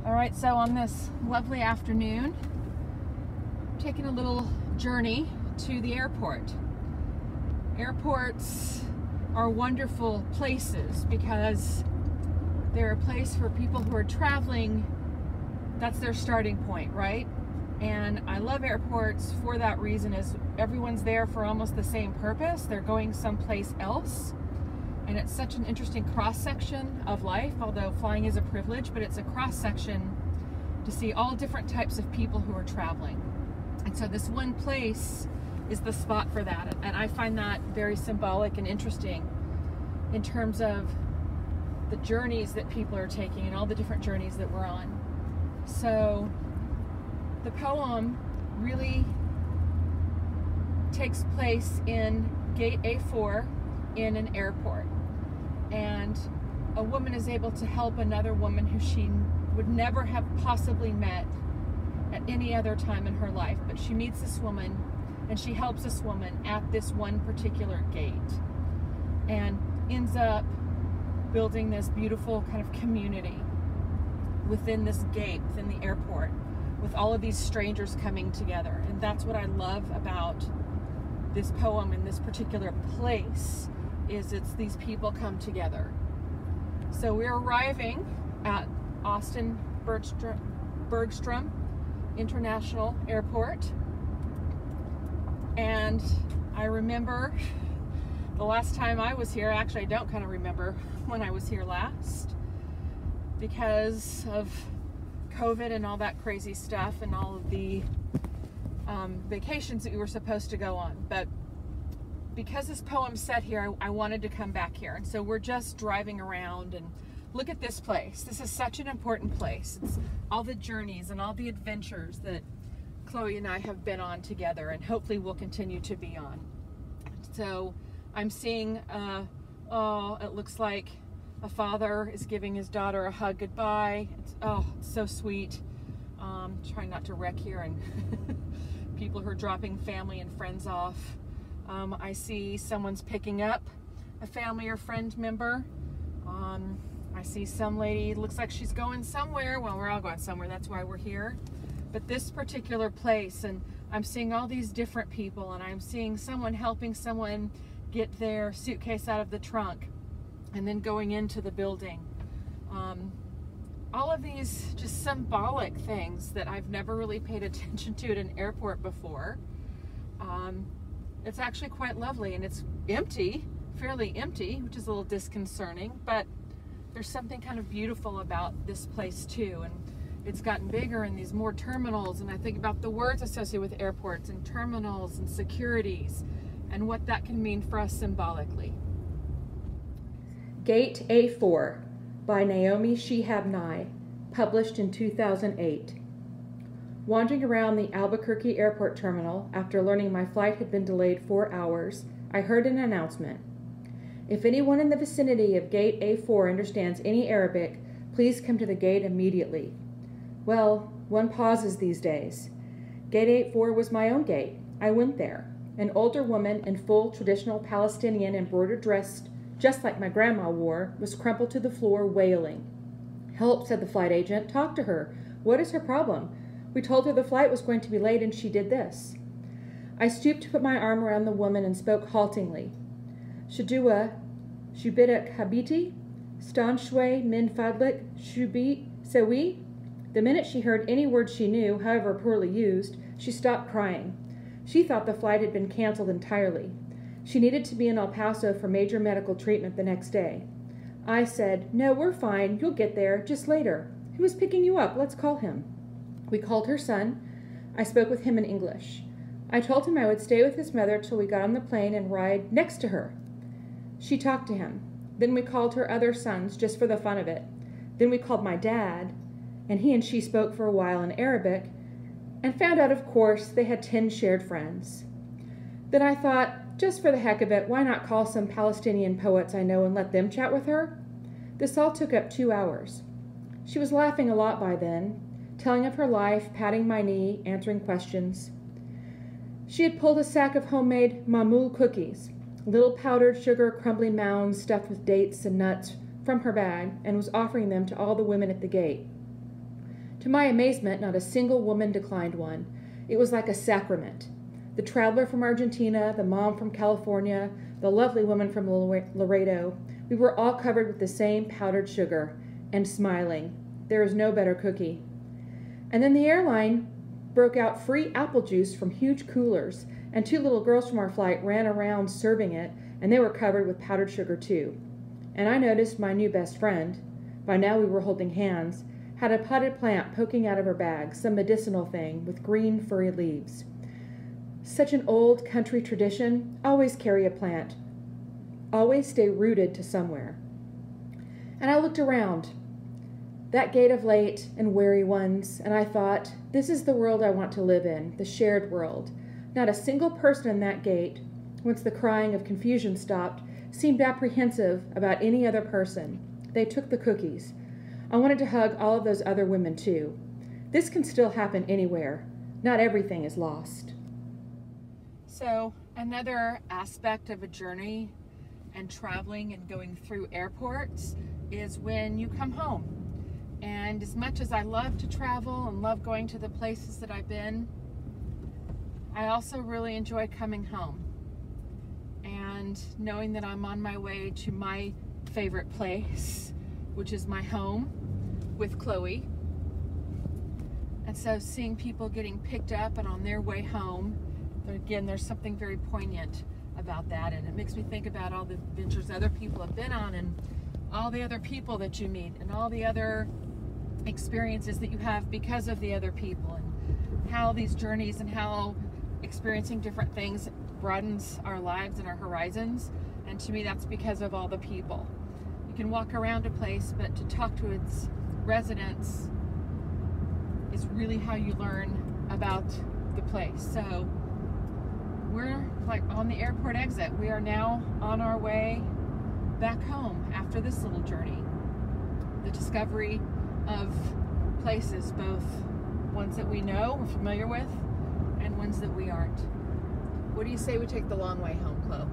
All right, so on this lovely afternoon, I'm taking a little journey to the airport. Airports are wonderful places because they're a place for people who are traveling. That's their starting point, right? And I love airports for that reason, is everyone's there for almost the same purpose. They're going someplace else. And it's such an interesting cross-section of life, although flying is a privilege, but it's a cross-section to see all different types of people who are traveling. And so this one place is the spot for that. And I find that very symbolic and interesting in terms of the journeys that people are taking and all the different journeys that we're on. So the poem really takes place in gate A-4 in an airport. And a woman is able to help another woman who she would never have possibly met at any other time in her life. But she meets this woman and she helps this woman at this one particular gate and ends up building this beautiful kind of community within this gate, within the airport, with all of these strangers coming together. And that's what I love about this poem in this particular place, is it's these people come together. So we're arriving at Austin Bergstrom International Airport, and I remember the last time I was here. Actually, I don't kind of remember when I was here last because of COVID and all that crazy stuff and all of the vacations that we were supposed to go on. But because this poem's set here, I wanted to come back here. And so we're just driving around and look at this place. This is such an important place. It's all the journeys and all the adventures that Chloe and I have been on together, and hopefully we'll continue to be on. So I'm seeing, it looks like a father is giving his daughter a hug goodbye. It's so sweet. Trying not to wreck here and people who are dropping family and friends off. I see someone's picking up a family or friend member. I see some lady, looks like she's going somewhere. Well, we're all going somewhere, that's why we're here. But this particular place, and I'm seeing all these different people, and I'm seeing someone helping someone get their suitcase out of the trunk and then going into the building. All of these just symbolic things that I've never really paid attention to at an airport before. It's actually quite lovely, and it's empty, fairly empty, which is a little disconcerting, but there's something kind of beautiful about this place too. And it's gotten bigger, and these more terminals, and I think about the words associated with airports and terminals and securities and what that can mean for us symbolically. Gate A-4 by Naomi Shihab, published in 2008. Wandering around the Albuquerque airport terminal after learning my flight had been delayed 4 hours, I heard an announcement. If anyone in the vicinity of Gate A-4 understands any Arabic, please come to the gate immediately. Well, one pauses these days. Gate A-4 was my own gate. I went there. An older woman in full traditional Palestinian embroidered dress, just like my grandma wore, was crumpled to the floor wailing. "Help," said the flight agent. "Talk to her. What is her problem? We told her the flight was going to be late and she did this." I stooped to put my arm around the woman and spoke haltingly. "Shadua, Shubidak Habiti, Stanshwe Min Fadlik, Shubit Sewi." The minute she heard any word she knew, however poorly used, she stopped crying. She thought the flight had been canceled entirely. She needed to be in El Paso for major medical treatment the next day. I said, "No, we're fine. You'll get there, just later. Who is picking you up? Let's call him." We called her son. I spoke with him in English. I told him I would stay with his mother till we got on the plane and ride next to her. She talked to him. Then we called her other sons, just for the fun of it. Then we called my dad, and he and she spoke for a while in Arabic, and found out, of course, they had 10 shared friends. Then I thought, just for the heck of it, why not call some Palestinian poets I know and let them chat with her? This all took up 2 hours. She was laughing a lot by then, telling of her life, patting my knee, answering questions. She had pulled a sack of homemade mamul cookies, little powdered sugar crumbly mounds stuffed with dates and nuts, from her bag, and was offering them to all the women at the gate. To my amazement, not a single woman declined one. It was like a sacrament. The traveler from Argentina, the mom from California, the lovely woman from Laredo, we were all covered with the same powdered sugar and smiling. There is no better cookie. And then the airline broke out free apple juice from huge coolers, and 2 little girls from our flight ran around serving it, and they were covered with powdered sugar too. And I noticed my new best friend, by now we were holding hands, had a potted plant poking out of her bag, some medicinal thing with green furry leaves. Such an old country tradition, always carry a plant, always stay rooted to somewhere. And I looked around, that gate of late and weary ones, and I thought, this is the world I want to live in, the shared world. Not a single person in that gate, once the crying of confusion stopped, seemed apprehensive about any other person. They took the cookies. I wanted to hug all of those other women too. This can still happen anywhere. Not everything is lost. So another aspect of a journey and traveling and going through airports is when you come home. And as much as I love to travel and love going to the places that I've been, I also really enjoy coming home and knowing that I'm on my way to my favorite place, which is my home with Chloe. And so seeing people getting picked up and on their way home, again, there's something very poignant about that, and it makes me think about all the adventures other people have been on and all the other people that you meet and all the other experiences that you have because of the other people, and how these journeys and how experiencing different things broadens our lives and our horizons. And to me, that's because of all the people. You can walk around a place, but to talk to its residents is really how you learn about the place. So we're like on the airport exit. We are now on our way back home after this little journey. The discovery of places, both ones that we know, we're familiar with, and ones that we aren't. What do you say we take the long way home, Chloe?